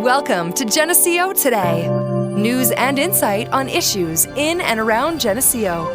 Welcome to Geneseo Today. News and insight on issues in and around Geneseo.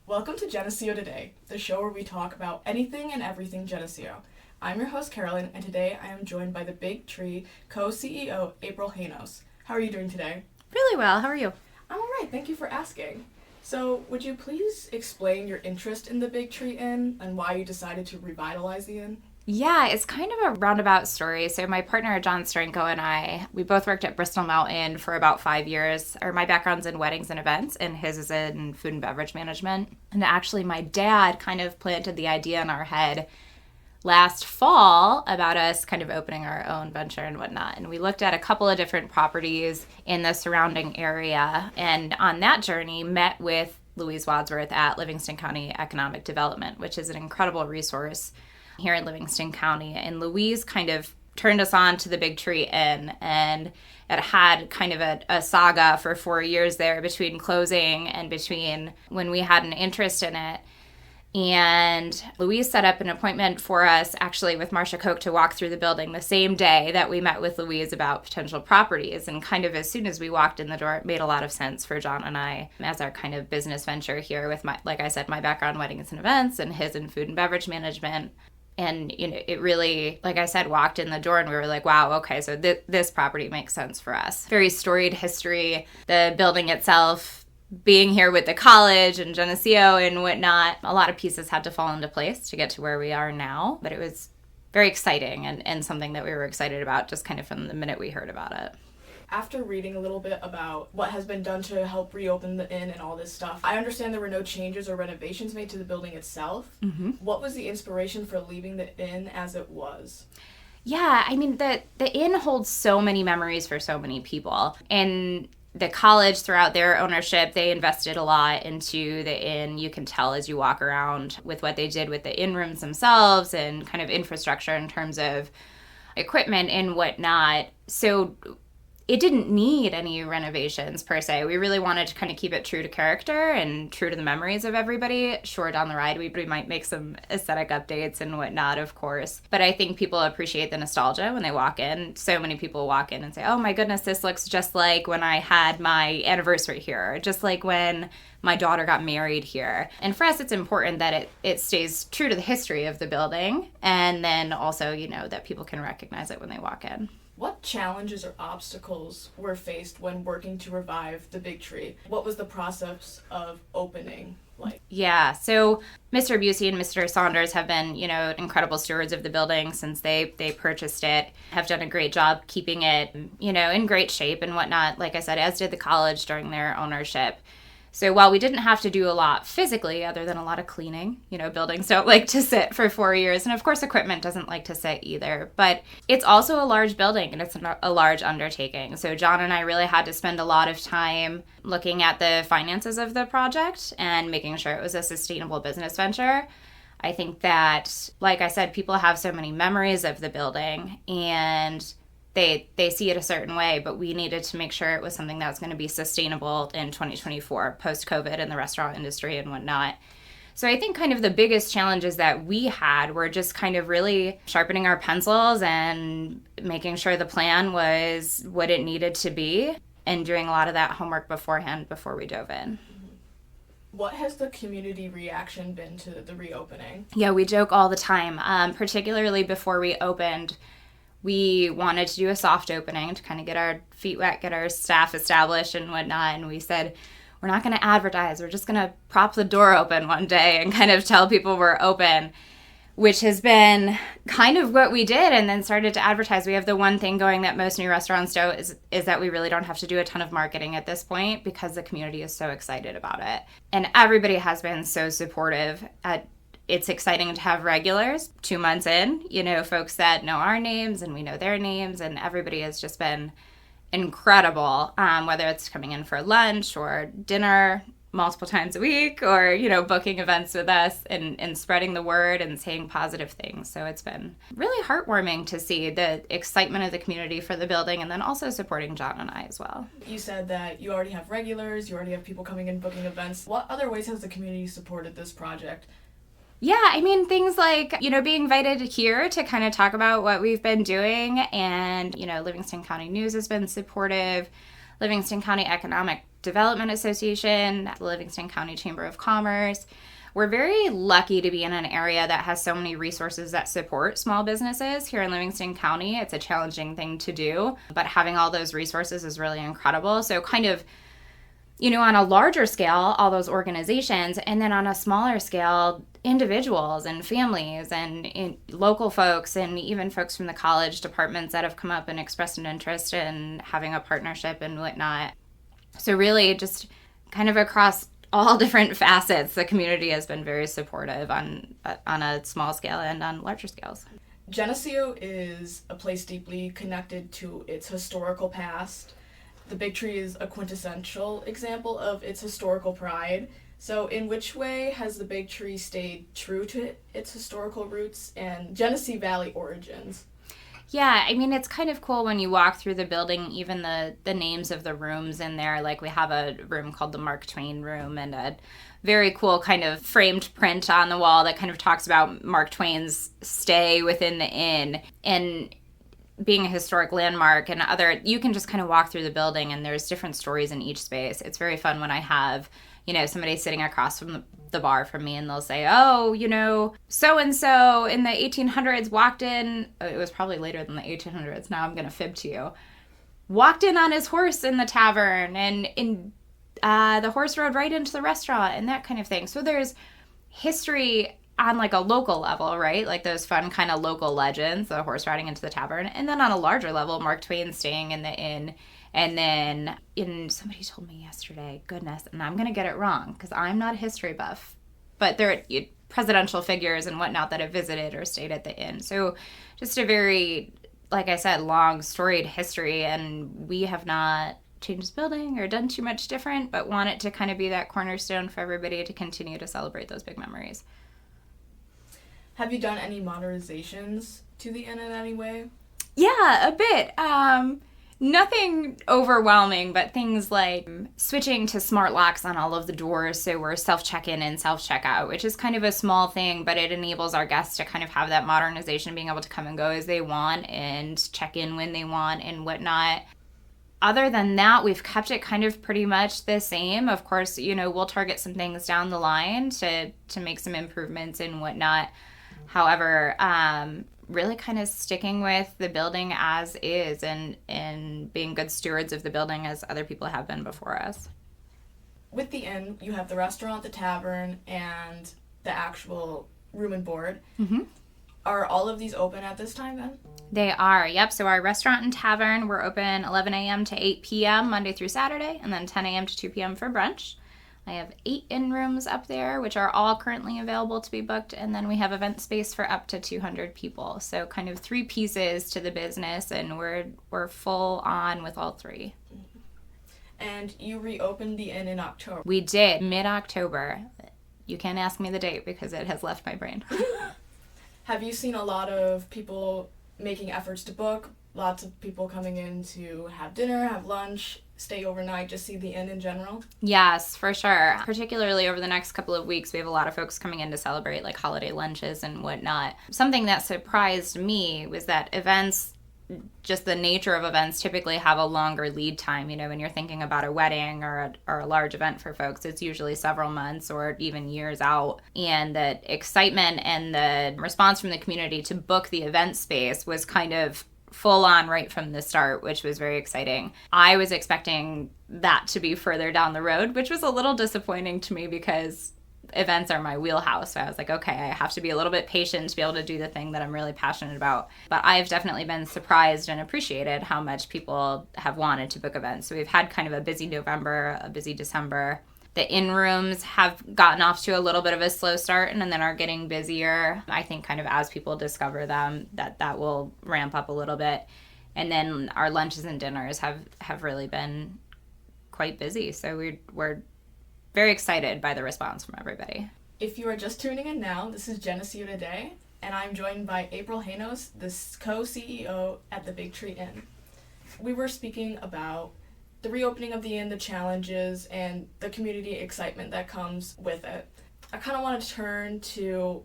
Welcome to Geneseo Today, the show where we talk about anything and everything Geneseo. I'm your host, Carolyn, and today I am joined by the Big Tree co-CEO, April Haynos. How are you doing today? Really well. How are you? I'm all right. Thank you for asking. So, would you please explain your interest in the Big Tree Inn and why you decided to revitalize the inn? Yeah, it's kind of a roundabout story. So my partner, John Strenko, and I, we both worked at Bristol Mountain for about 5 years. My background's in weddings and events, and his is in food and beverage management. And actually, my dad kind of planted the idea in our head last fall about us kind of opening our own venture and whatnot. And we looked at a couple of different properties in the surrounding area. And on that journey, met with Louise Wadsworth at Livingston County Economic Development, which is an incredible resource here in Livingston County. And Louise kind of turned us on to the Big Tree Inn, and it had kind of a saga for 4 years there between closing and between when we had an interest in it. And Louise set up an appointment for us actually with Marcia Koch to walk through the building the same day that we met with Louise about potential properties. And kind of as soon as we walked in the door, it made a lot of sense for John and I as our kind of business venture here with my, like I said, my background weddings and events and his in food and beverage management. And, you know, it really, like I said, walked in the door and we were like, wow, okay, so this property makes sense for us. Very storied history. The building itself, being here with the college and Geneseo and whatnot, a lot of pieces had to fall into place to get to where we are now. But it was very exciting and something that we were excited about just kind of from the minute we heard about it. After reading a little bit about what has been done to help reopen the inn and all this stuff, I understand there were no changes or renovations made to the building itself. Mm-hmm. What was the inspiration for leaving the inn as it was? Yeah, I mean, the inn holds so many memories for so many people. And the college, throughout their ownership, they invested a lot into the inn. You can tell as you walk around with what they did with the inn rooms themselves and kind of infrastructure in terms of equipment and whatnot. So it didn't need any renovations per se. We really wanted to kind of keep it true to character and true to the memories of everybody. Sure, down the ride, we might make some aesthetic updates and whatnot, of course. But I think people appreciate the nostalgia when they walk in. So many people walk in and say, oh my goodness, this looks just like when I had my anniversary here, or just like when my daughter got married here. And for us, it's important that it stays true to the history of the building. And then also, you know, that people can recognize it when they walk in. What challenges or obstacles were faced when working to revive the Big Tree? What was the process of opening like? Yeah, so Mr. Busey and Mr. Saunders have been, you know, incredible stewards of the building since they purchased it, have done a great job keeping it, you know, in great shape and whatnot, like I said, as did the college during their ownership. So while we didn't have to do a lot physically, other than a lot of cleaning, you know, buildings don't like to sit for 4 years. And of course, equipment doesn't like to sit either. But it's also a large building and it's a large undertaking. So John and I really had to spend a lot of time looking at the finances of the project and making sure it was a sustainable business venture. I think that, like I said, people have so many memories of the building and they see it a certain way, but we needed to make sure it was something that was going to be sustainable in 2024, post-COVID in the restaurant industry and whatnot. So I think kind of the biggest challenges that we had were just kind of really sharpening our pencils and making sure the plan was what it needed to be and doing a lot of that homework beforehand before we dove in. What has the community reaction been to the reopening? Yeah, we joke all the time, particularly before we opened. We wanted to do a soft opening to kind of get our feet wet, get our staff established and whatnot. And we said, we're not going to advertise. We're just going to prop the door open one day and kind of tell people we're open, which has been kind of what we did and then started to advertise. We have the one thing going that most new restaurants do is that we really don't have to do a ton of marketing at this point because the community is so excited about it. And everybody has been so supportive. It's exciting to have regulars 2 months in, you know, folks that know our names and we know their names, and everybody has just been incredible, whether it's coming in for lunch or dinner multiple times a week or, you know, booking events with us and spreading the word and saying positive things. So it's been really heartwarming to see the excitement of the community for the building and then also supporting John and I as well. You said that you already have regulars, you already have people coming in booking events. What other ways has the community supported this project? Yeah, I mean, things like, being invited here to kind of talk about what we've been doing. And, Livingston County News has been supportive. Livingston County Economic Development Association, the Livingston County Chamber of Commerce. We're very lucky to be in an area that has so many resources that support small businesses here in Livingston County. It's a challenging thing to do, but having all those resources is really incredible. So kind of, on a larger scale, all those organizations, and then on a smaller scale, individuals and families and local folks and even folks from the college departments that have come up and expressed an interest in having a partnership and whatnot. So really just kind of across all different facets, the community has been very supportive on a small scale and on larger scales. Geneseo is a place deeply connected to its historical past. The Big Tree is a quintessential example of its historical pride. So in which way has the Big Tree stayed true to its historical roots and Genesee Valley origins? Yeah, I mean, it's kind of cool when you walk through the building, even the names of the rooms in there. Like, we have a room called the Mark Twain room and a very cool kind of framed print on the wall that kind of talks about Mark Twain's stay within the inn. And being a historic landmark and you can just kind of walk through the building and there's different stories in each space. It's very fun when I have, somebody sitting across from the bar from me and they'll say, oh, so-and-so in the 1800s walked in, it was probably later than the 1800s, now I'm going to fib to you, walked in on his horse in the tavern and the horse rode right into the restaurant and that kind of thing. So there's history on like a local level, right? Like those fun kind of local legends, the horse riding into the tavern. And then on a larger level, Mark Twain staying in the inn. And then somebody told me yesterday, goodness, and I'm going to get it wrong because I'm not a history buff, but there are presidential figures and whatnot that have visited or stayed at the inn. So just a very, like I said, long storied history. And we have not changed the building or done too much different, but want it to kind of be that cornerstone for everybody to continue to celebrate those big memories. Have you done any modernizations to the inn in any way? Yeah, a bit. Nothing overwhelming, but things like switching to smart locks on all of the doors so we're self-check-in and self-checkout, which is kind of a small thing, but it enables our guests to kind of have that modernization, being able to come and go as they want and check in when they want and whatnot. Other than that, we've kept it kind of pretty much the same. Of course, we'll target some things down the line to make some improvements and whatnot. However, really kind of sticking with the building as is and being good stewards of the building as other people have been before us. With the inn, you have the restaurant, the tavern, and the actual room and board. Mm-hmm. Are all of these open at this time then? They are, yep. So our restaurant and tavern, we're open 11 a.m. to 8 p.m. Monday through Saturday, and then 10 a.m. to 2 p.m. for brunch. I have 8 inn rooms up there, which are all currently available to be booked. And then we have event space for up to 200 people. So kind of 3 pieces to the business, and we're full on with all 3. And you reopened the inn in October. We did, mid-October. You can't ask me the date because it has left my brain. Have you seen a lot of people making efforts to book? Lots of people coming in to have dinner, have lunch, stay overnight, just see the inn in general? Yes, for sure. Particularly over the next couple of weeks, we have a lot of folks coming in to celebrate like holiday lunches and whatnot. Something that surprised me was that events, just the nature of events, typically have a longer lead time. When you're thinking about a wedding or a large event for folks, it's usually several months or even years out. And the excitement and the response from the community to book the event space was kind of full on right from the start, which was very exciting. I was expecting that to be further down the road, which was a little disappointing to me because events are my wheelhouse. So I was like, okay, I have to be a little bit patient to be able to do the thing that I'm really passionate about. But I've definitely been surprised and appreciated how much people have wanted to book events. So we've had kind of a busy November, a busy December. The inn rooms have gotten off to a little bit of a slow start and then are getting busier. I think kind of as people discover them, that will ramp up a little bit. And then our lunches and dinners have really been quite busy. So we're very excited by the response from everybody. If you are just tuning in now, this is Geneseo Today, and I'm joined by April Haynos, the co-CEO at the Big Tree Inn. We were speaking about the reopening of the inn, the challenges, and the community excitement that comes with it. I kind of want to turn to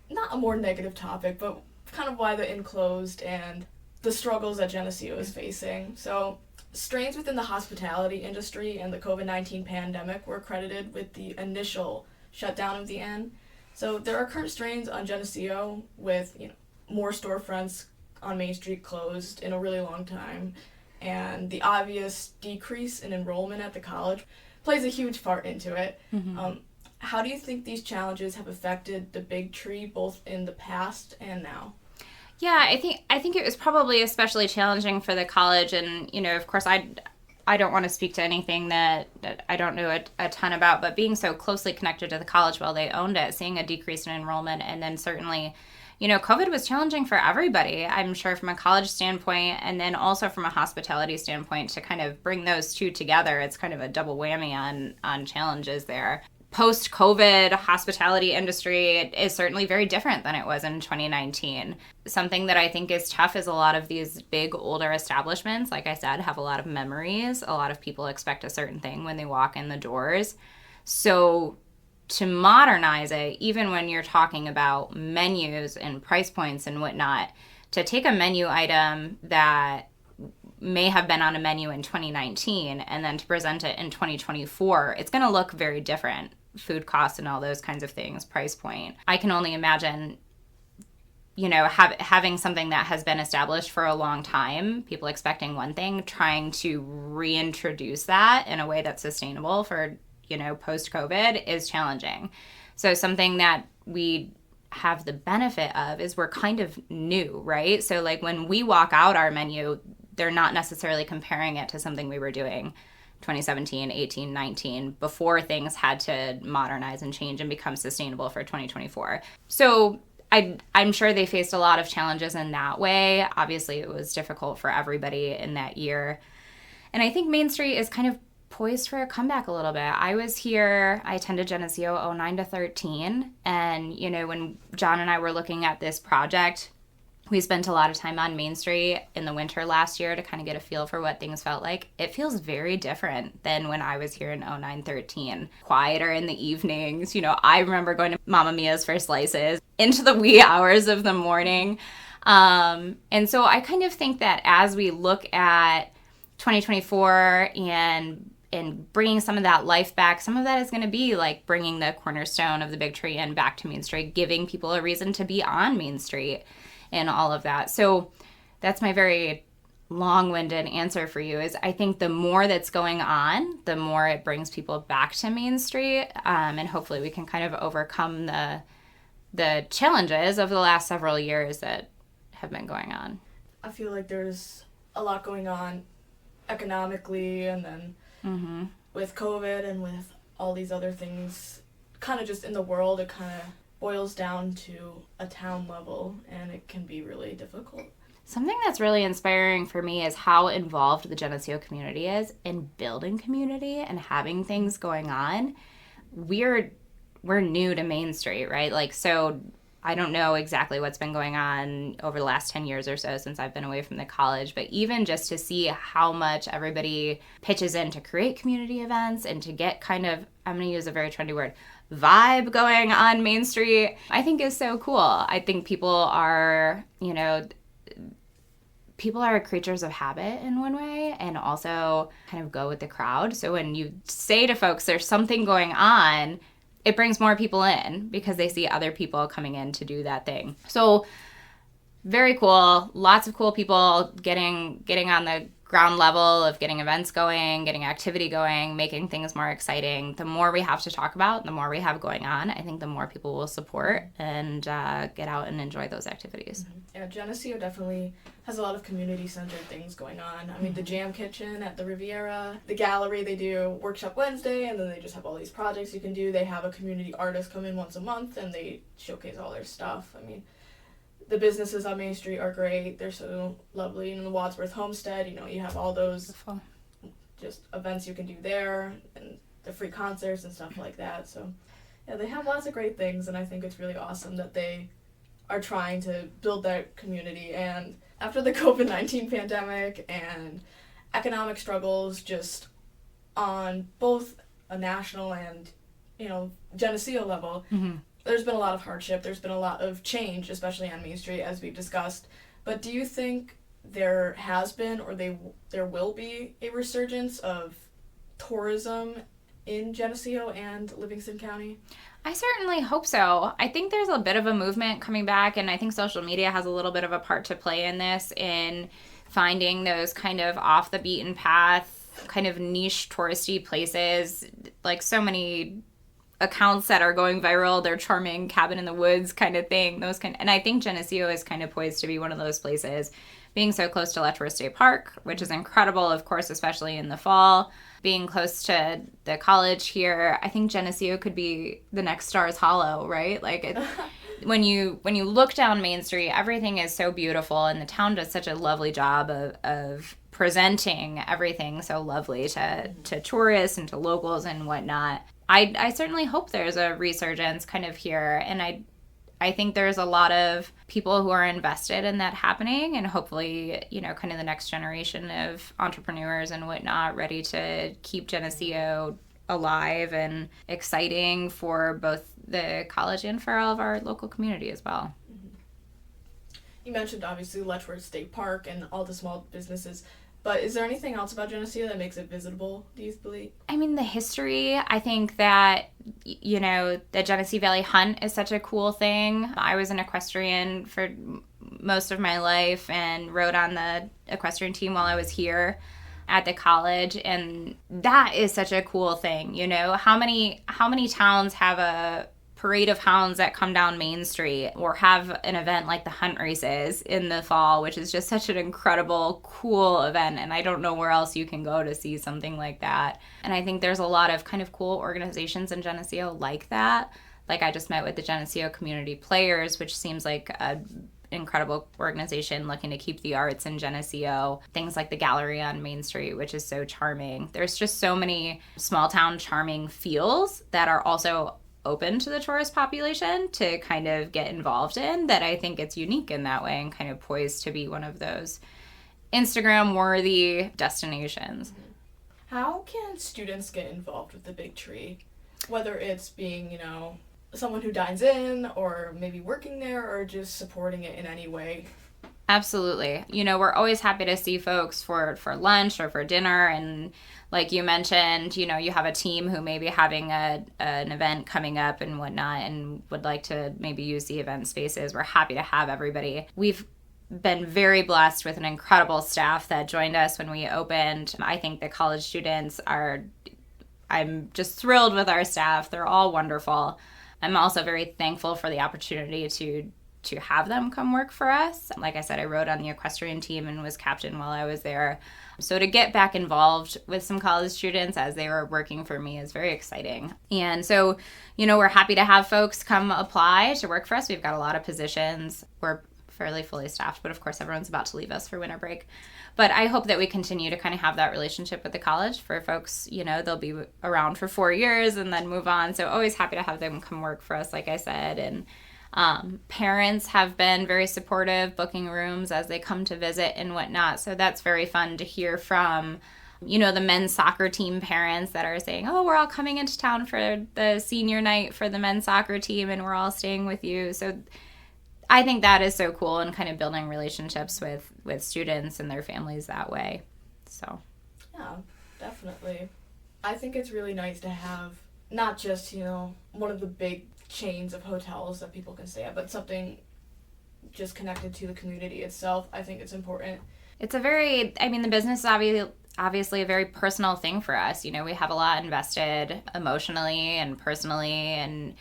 not a more negative topic, but kind of why the inn closed and the struggles that Geneseo is facing. So, strains within the hospitality industry and the COVID-19 pandemic were credited with the initial shutdown of the inn. So, there are current strains on Geneseo with, more storefronts on Main Street closed in a really long time, and the obvious decrease in enrollment at the college plays a huge part into it. How do you think these challenges have affected the Big Tree both in the past and now? Yeah, I think it was probably especially challenging for the college, and of course I don't want to speak to anything that I don't know a ton about, but being so closely connected to the college while they owned it, seeing a decrease in enrollment, and then certainly COVID was challenging for everybody, I'm sure, from a college standpoint, and then also from a hospitality standpoint, to kind of bring those two together. It's kind of a double whammy on challenges there. Post-COVID hospitality industry is certainly very different than it was in 2019. Something that I think is tough is a lot of these big older establishments, like I said, have a lot of memories. A lot of people expect a certain thing when they walk in the doors. So to modernize it, even when you're talking about menus and price points and whatnot, to take a menu item that may have been on a menu in 2019 and then to present it in 2024, it's going to look very different. Food costs and all those kinds of things, price point. I can only imagine, having something that has been established for a long time, people expecting one thing, trying to reintroduce that in a way that's sustainable for, post-COVID is challenging. So something that we have the benefit of is we're kind of new, right? So like when we walk out our menu, they're not necessarily comparing it to something we were doing 2017, 18, 19, before things had to modernize and change and become sustainable for 2024. So I'm sure they faced a lot of challenges in that way. Obviously, it was difficult for everybody in that year. And I think Main Street is kind of poised for a comeback a little bit. I attended Geneseo 09 to 13. And, when John and I were looking at this project, we spent a lot of time on Main Street in the winter last year to kind of get a feel for what things felt like. It feels very different than when I was here in 09-13. Quieter in the evenings. I remember going to Mamma Mia's for slices into the wee hours of the morning. And so I kind of think that as we look at 2024 and bringing some of that life back, some of that is going to be like bringing the cornerstone of the Big Tree Inn back to Main Street, giving people a reason to be on Main Street and all of that. So that's my very long-winded answer for you, is I think the more that's going on, the more it brings people back to Main Street, and hopefully we can kind of overcome the challenges of the last several years that have been going on. I feel like there's a lot going on economically, and then with COVID and with all these other things kind of just in the world, it kind of boils down to a town level, and it can be really difficult. Something that's really inspiring for me is how involved the Geneseo community is in building community and having things going on. We're new to Main Street, right? Like, so I don't know exactly what's been going on over the last 10 years or so since I've been away from the college, but even just to see how much everybody pitches in to create community events and to get kind of, I'm going to use a very trendy word, vibe going on Main Street, I think is so cool. I think people are creatures of habit in one way, and also kind of go with the crowd. So when you say to folks there's something going on, it brings more people in because they see other people coming in to do that thing. So very cool. Lots of cool people getting on the ground level of getting events going, getting activity going, making things more exciting. The more we have to talk about, the more we have going on, I think the more people will support and get out and enjoy those activities. Yeah, Geneseo definitely has a lot of community-centered things going on. I mean, the Jam Kitchen at the Riviera, the gallery, they do Workshop Wednesday, and then they just have all these projects you can do. They have a community artist come in once a month, and they showcase all their stuff. I mean, the businesses on Main Street are great. They're so lovely. And in the Wadsworth Homestead, you have all those just events you can do there, and the free concerts and stuff like that. So, yeah, they have lots of great things, and I think it's really awesome that they are trying to build that community. And after the COVID-19 pandemic and economic struggles just on both a national and, Geneseo level, there's been a lot of hardship, there's been a lot of change, especially on Main Street, as we've discussed. But do you think there has been, or there will be, a resurgence of tourism in Geneseo and Livingston County? I certainly hope so. I think there's a bit of a movement coming back, and I think social media has a little bit of a part to play in this, in finding those kind of off the beaten path, kind of niche touristy places, like so many accounts that are going viral, their charming cabin in the woods kind of thing, and I think Geneseo is kind of poised to be one of those places, being so close to Letchworth State Park, which is incredible, of course, especially in the fall, being close to the college here. I think Geneseo could be the next Stars Hollow, right? Like, when you look down Main Street, everything is so beautiful, and the town does such a lovely job of presenting everything so lovely to tourists and to locals and whatnot. I certainly hope there's a resurgence kind of here, and I think there's a lot of people who are invested in that happening, and hopefully, kind of the next generation of entrepreneurs and whatnot ready to keep Geneseo alive and exciting for both the college and for all of our local community as well. You mentioned, obviously, Letchworth State Park and all the small businesses. But is there anything else about Geneseo that makes it visitable, do you believe? I mean, the history. I think that, the Genesee Valley Hunt is such a cool thing. I was an equestrian for most of my life and rode on the equestrian team while I was here at the college, and that is such a cool thing. How many towns have a parade of hounds that come down Main Street, or have an event like the hunt races in the fall, which is just such an incredible, cool event, and I don't know where else you can go to see something like that. And I think there's a lot of kind of cool organizations in Geneseo like that. Like, I just met with the Geneseo Community Players, which seems like a incredible organization looking to keep the arts in Geneseo. Things like the gallery on Main Street, which is so charming. There's just so many small town charming feels that are also open to the tourist population to kind of get involved in, that I think it's unique in that way and kind of poised to be one of those Instagram-worthy destinations. How can students get involved with the Big Tree? Whether it's being, someone who dines in, or maybe working there, or just supporting it in any way? Absolutely. We're always happy to see folks for lunch or for dinner, and like you mentioned, you have a team who may be having an event coming up and whatnot and would like to maybe use the event spaces. We're happy to have everybody. We've been very blessed with an incredible staff that joined us when we opened. I think the college students I'm just thrilled with our staff. They're all wonderful. I'm also very thankful for the opportunity to have them come work for us. Like I said, I rode on the equestrian team and was captain while I was there. So to get back involved with some college students as they were working for me is very exciting. And so, we're happy to have folks come apply to work for us. We've got a lot of positions. We're fairly fully staffed, but of course everyone's about to leave us for winter break. But I hope that we continue to kind of have that relationship with the college for folks. They'll be around for 4 years and then move on. So always happy to have them come work for us, like I said. And parents have been very supportive, booking rooms as they come to visit and whatnot. So that's very fun to hear from, the men's soccer team parents that are saying, oh, we're all coming into town for the senior night for the men's soccer team and we're all staying with you. So I think that is so cool, and kind of building relationships with students and their families that way. So yeah, definitely. I think it's really nice to have not just, one of the big chains of hotels that people can stay at, but something just connected to the community itself. I think it's important. It's the business is obviously a very personal thing for us. We have a lot invested emotionally and personally, and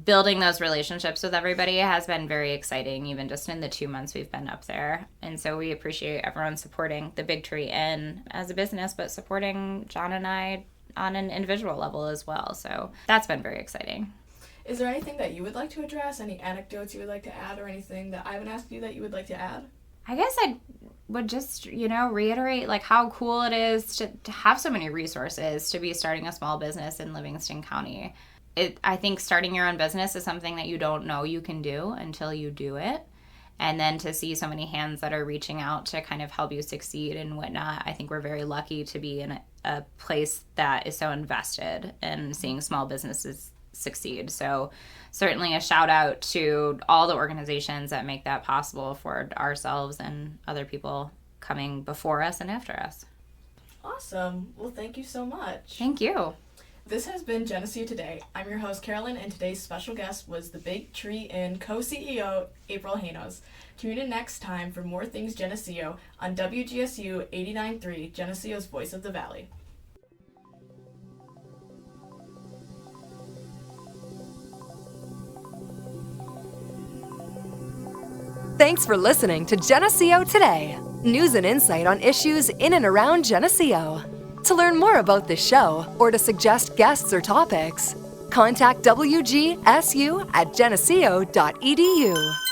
building those relationships with everybody has been very exciting, even just in the 2 months we've been up there. And so we appreciate everyone supporting the Big Tree Inn as a business, but supporting John and I on an individual level as well. So that's been very exciting. Is there anything that you would like to address? Any anecdotes you would like to add, or anything that I haven't asked you that you would like to add? I guess I would just, reiterate how cool it is to have so many resources to be starting a small business in Livingston County. I think starting your own business is something that you don't know you can do until you do it. And then to see so many hands that are reaching out to kind of help you succeed and whatnot, I think we're very lucky to be in a place that is so invested in seeing small businesses succeed. So certainly a shout out to all the organizations that make that possible for ourselves and other people coming before us and after us. Awesome. Well, thank you so much. Thank you. This has been Geneseo Today. I'm your host, Carolyn, and today's special guest was the Big Tree Inn co-CEO, April Haynos. Tune in next time for more things Geneseo on WGSU 89.3, Geneseo's Voice of the Valley. Thanks for listening to Geneseo Today. News and insight on issues in and around Geneseo. To learn more about the show or to suggest guests or topics, contact WGSU at geneseo.edu.